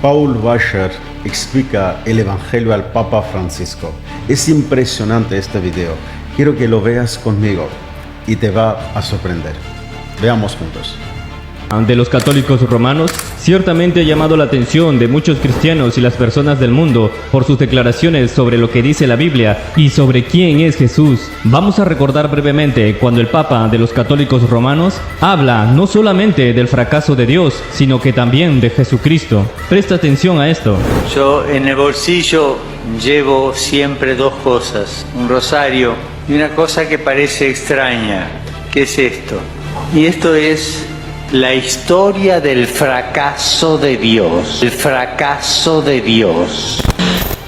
Paul Washer explica el Evangelio al Papa Francisco. Es impresionante este video. Quiero que lo veas conmigo y te va a sorprender. Veamos juntos. De los católicos romanos, ciertamente ha llamado la atención de muchos cristianos y las personas del mundo por sus declaraciones sobre lo que dice la Biblia y sobre quién es Jesús. Vamos a recordar brevemente cuando el Papa de los católicos romanos habla no solamente del fracaso de Dios, sino que también de Jesucristo. Presta atención a esto. Yo en el bolsillo llevo siempre dos cosas, un rosario y una cosa que parece extraña. ¿Qué es esto? Y esto es la historia del fracaso de Dios. El fracaso de Dios.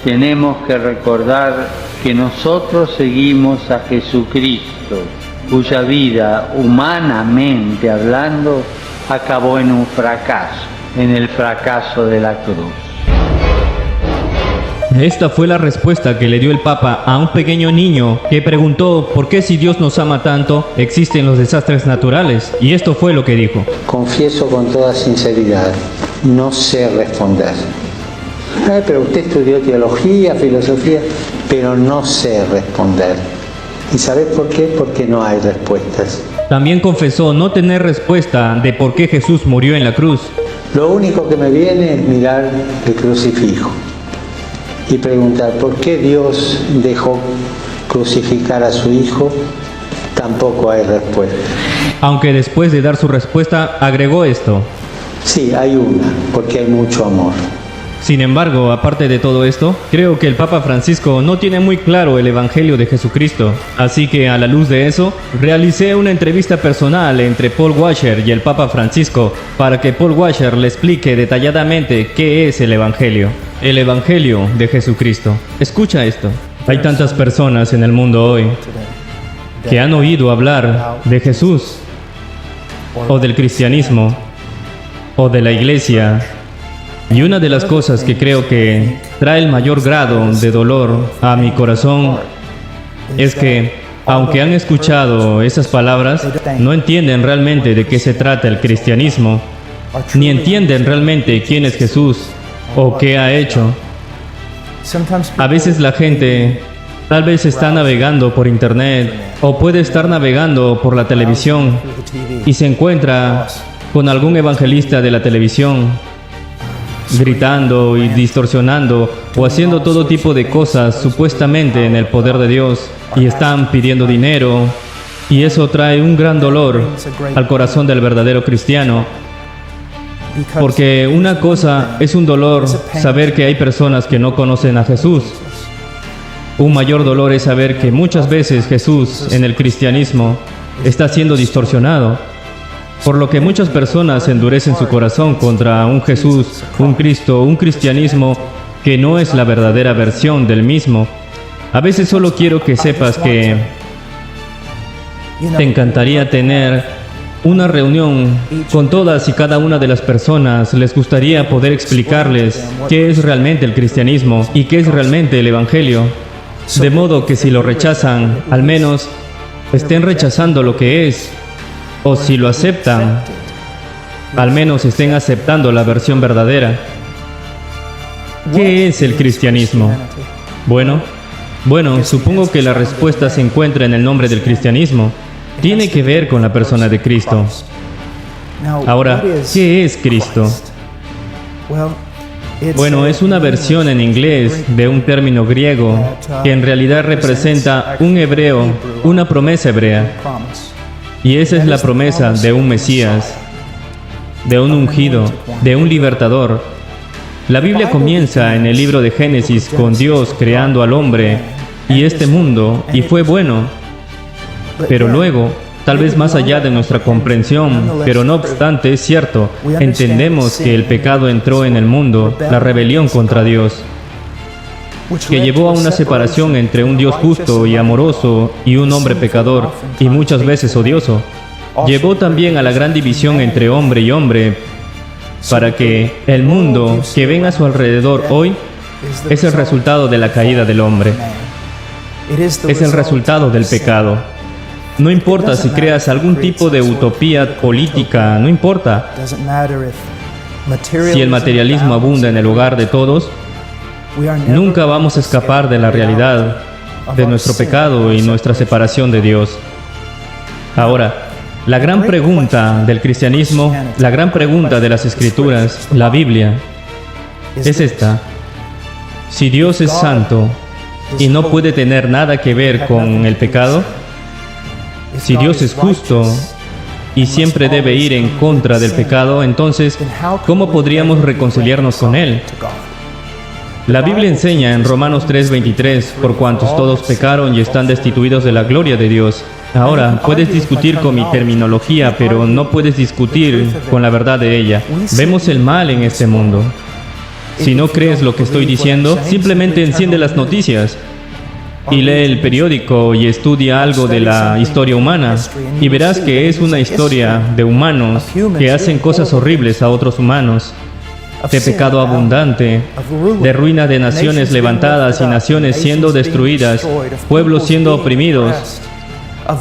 Tenemos que recordar que nosotros seguimos a Jesucristo, cuya vida, humanamente hablando, acabó en un fracaso, en el fracaso de la cruz. Esta fue la respuesta que le dio el Papa a un pequeño niño que preguntó por qué si Dios nos ama tanto existen los desastres naturales. Y esto fue lo que dijo. Confieso con toda sinceridad, no sé responder. Pero usted estudió teología, filosofía, pero no sé responder. ¿Y sabes por qué? Porque no hay respuestas. También confesó no tener respuesta de por qué Jesús murió en la cruz. Lo único que me viene es mirar el crucifijo y preguntar por qué Dios dejó crucificar a su hijo. Tampoco hay respuesta. Aunque después de dar su respuesta agregó esto. Sí, hay una, porque hay mucho amor. Sin embargo, aparte de todo esto, creo que el Papa Francisco no tiene muy claro el Evangelio de Jesucristo. Así que a la luz de eso, realicé una entrevista personal entre Paul Washer y el Papa Francisco para que Paul Washer le explique detalladamente qué es el Evangelio. El Evangelio de Jesucristo. Escucha esto. Hay tantas personas en el mundo hoy que han oído hablar de Jesús, o del cristianismo, o de la iglesia. Y una de las cosas que creo que trae el mayor grado de dolor a mi corazón es que, aunque han escuchado esas palabras, no entienden realmente de qué se trata el cristianismo, ni entienden realmente quién es Jesús o qué ha hecho. A veces la gente tal vez está navegando por internet o puede estar navegando por la televisión y se encuentra con algún evangelista de la televisión gritando y distorsionando o haciendo todo tipo de cosas supuestamente en el poder de Dios y están pidiendo dinero, y eso trae un gran dolor al corazón del verdadero cristiano, porque una cosa es un dolor saber que hay personas que no conocen a Jesús. Un mayor dolor es saber que muchas veces Jesús en el cristianismo está siendo distorsionado, por lo que muchas personas endurecen su corazón contra un Jesús, un Cristo, un cristianismo que no es la verdadera versión del mismo. A veces solo quiero que sepas que te encantaría tener una reunión con todas y cada una de las personas. Les gustaría poder explicarles qué es realmente el cristianismo y qué es realmente el Evangelio, de modo que si lo rechazan, al menos estén rechazando lo que es. O si lo aceptan, al menos estén aceptando la versión verdadera. ¿Qué es el cristianismo? Bueno, supongo que la respuesta se encuentra en el nombre del cristianismo. Tiene que ver con la persona de Cristo. Ahora, ¿qué es Cristo? Bueno, es una versión en inglés de un término griego que en realidad representa un hebreo, una promesa hebrea. Y esa es la promesa de un Mesías, de un ungido, de un libertador. La Biblia comienza en el libro de Génesis con Dios creando al hombre y este mundo, y fue bueno. Pero luego, tal vez más allá de nuestra comprensión, pero no obstante es cierto, entendemos que el pecado entró en el mundo, la rebelión contra Dios, que llevó a una separación entre un Dios justo y amoroso y un hombre pecador y muchas veces odioso. Llevó también a la gran división entre hombre y hombre, para que el mundo que ven a su alrededor hoy es el resultado de la caída del hombre. Es el resultado del pecado. No importa si creas algún tipo de utopía política, no importa. Si el materialismo abunda en el hogar de todos, nunca vamos a escapar de la realidad de nuestro pecado y nuestra separación de Dios. Ahora, la gran pregunta del cristianismo, la gran pregunta de las Escrituras, la Biblia, es esta: si Dios es santo y no puede tener nada que ver con el pecado, si Dios es justo y siempre debe ir en contra del pecado, entonces, ¿cómo podríamos reconciliarnos con Él? La Biblia enseña en Romanos 3:23, por cuantos todos pecaron y están destituidos de la gloria de Dios. Ahora, puedes discutir con mi terminología, pero no puedes discutir con la verdad de ella. Vemos el mal en este mundo. Si no crees lo que estoy diciendo, simplemente enciende las noticias y lee el periódico y estudia algo de la historia humana y verás que es una historia de humanos que hacen cosas horribles a otros humanos, de pecado abundante, de ruina de naciones levantadas y naciones siendo destruidas, pueblos siendo oprimidos,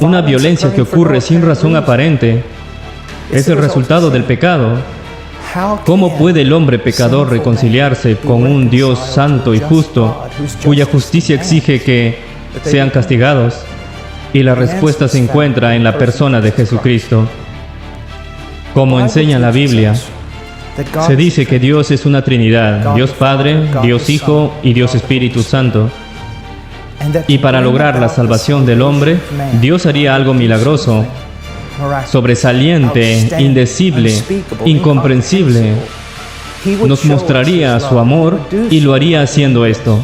una violencia que ocurre sin razón aparente. Es el resultado del pecado. ¿Cómo puede el hombre pecador reconciliarse con un Dios santo y justo, cuya justicia exige que sean castigados? Y la respuesta se encuentra en la persona de Jesucristo. Como enseña la Biblia, se dice que Dios es una Trinidad: Dios Padre, Dios Hijo y Dios Espíritu Santo. Y para lograr la salvación del hombre, Dios haría algo milagroso, sobresaliente, indecible, incomprensible. Nos mostraría su amor y lo haría haciendo esto.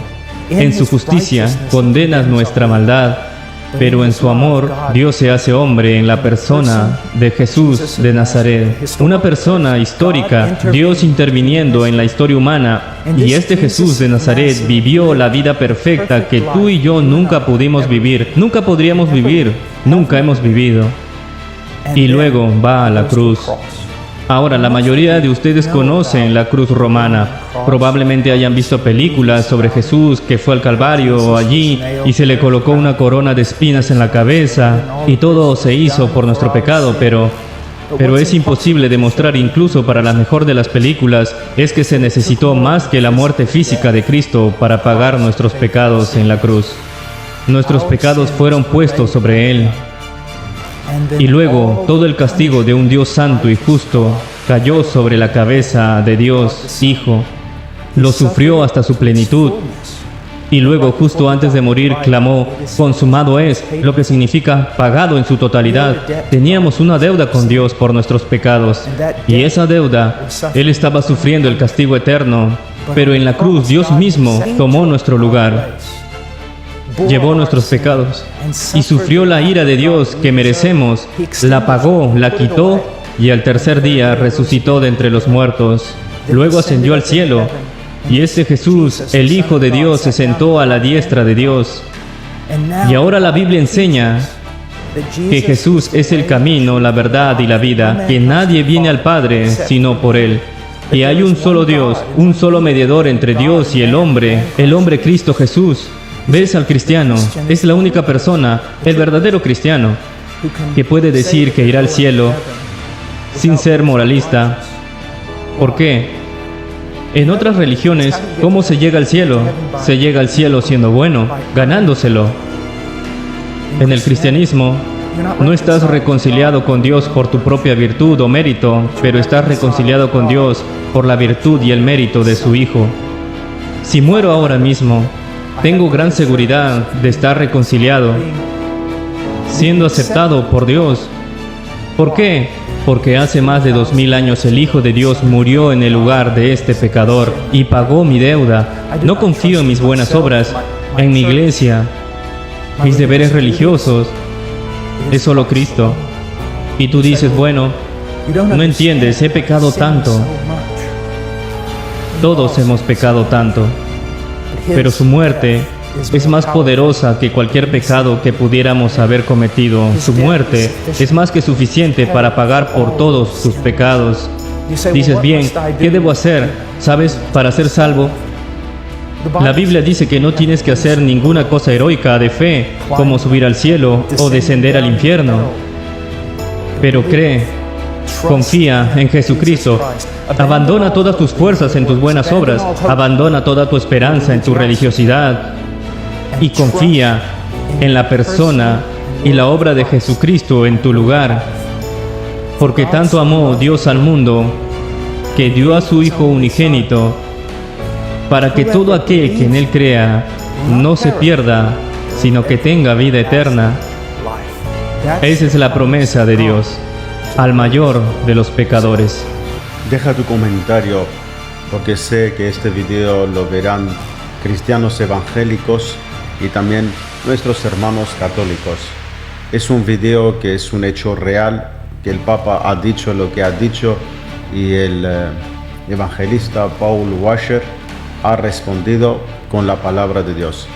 En su justicia condena nuestra maldad, pero en su amor Dios se hace hombre en la persona de Jesús de Nazaret. Una persona histórica, Dios interviniendo en la historia humana, y este Jesús de Nazaret vivió la vida perfecta que tú y yo nunca pudimos vivir, nunca podríamos vivir, nunca hemos vivido. Y luego va a la cruz. Ahora, la mayoría de ustedes conocen la cruz romana. Probablemente hayan visto películas sobre Jesús que fue al Calvario allí y se le colocó una corona de espinas en la cabeza y todo se hizo por nuestro pecado, pero es imposible demostrar, incluso para la mejor de las películas, es que se necesitó más que la muerte física de Cristo para pagar nuestros pecados en la cruz. Nuestros pecados fueron puestos sobre Él. Y luego todo el castigo de un Dios santo y justo cayó sobre la cabeza de Dios Hijo. Lo sufrió hasta su plenitud. Y luego, justo antes de morir, clamó: consumado es, lo que significa pagado en su totalidad. Teníamos una deuda con Dios por nuestros pecados. Y esa deuda, Él estaba sufriendo el castigo eterno. Pero en la cruz Dios mismo tomó nuestro lugar. Llevó nuestros pecados y sufrió la ira de Dios que merecemos, la pagó, la quitó y al tercer día resucitó de entre los muertos. Luego ascendió al cielo y este Jesús, el Hijo de Dios, se sentó a la diestra de Dios. Y ahora la Biblia enseña que Jesús es el camino, la verdad y la vida, que nadie viene al Padre sino por Él. Y hay un solo Dios, un solo mediador entre Dios y el hombre Cristo Jesús. ¿Ves al cristiano? Es la única persona, el verdadero cristiano, que puede decir que irá al cielo sin ser moralista. ¿Por qué? En otras religiones, ¿cómo se llega al cielo? Se llega al cielo siendo bueno, ganándoselo. En el cristianismo, no estás reconciliado con Dios por tu propia virtud o mérito, pero estás reconciliado con Dios por la virtud y el mérito de su Hijo. Si muero ahora mismo, tengo gran seguridad de estar reconciliado, siendo aceptado por Dios. ¿Por qué? Porque hace más de 2000 años el Hijo de Dios murió en el lugar de este pecador y pagó mi deuda. No confío en mis buenas obras, en mi iglesia, mis deberes religiosos. Es solo Cristo. Y tú dices, bueno, no entiendes, he pecado tanto. Todos hemos pecado tanto. Pero su muerte es más poderosa que cualquier pecado que pudiéramos haber cometido. Su muerte es más que suficiente para pagar por todos tus pecados. Dices, bien, ¿qué debo hacer? ¿Sabes? Para ser salvo. La Biblia dice que no tienes que hacer ninguna cosa heroica de fe, como subir al cielo o descender al infierno. Pero cree Confía en Jesucristo. Abandona todas tus fuerzas en tus buenas obras. Abandona toda tu esperanza en tu religiosidad. Y confía en la persona y la obra de Jesucristo en tu lugar. Porque tanto amó Dios al mundo, que dio a su Hijo unigénito, para que todo aquel que en Él crea no se pierda, sino que tenga vida eterna. Esa es la promesa de Dios al mayor de los pecadores. Deja tu comentario, porque sé que este video lo verán cristianos evangélicos y también nuestros hermanos católicos. Es un video que es un hecho real, que el Papa ha dicho lo que ha dicho y el evangelista Paul Washer ha respondido con la palabra de Dios.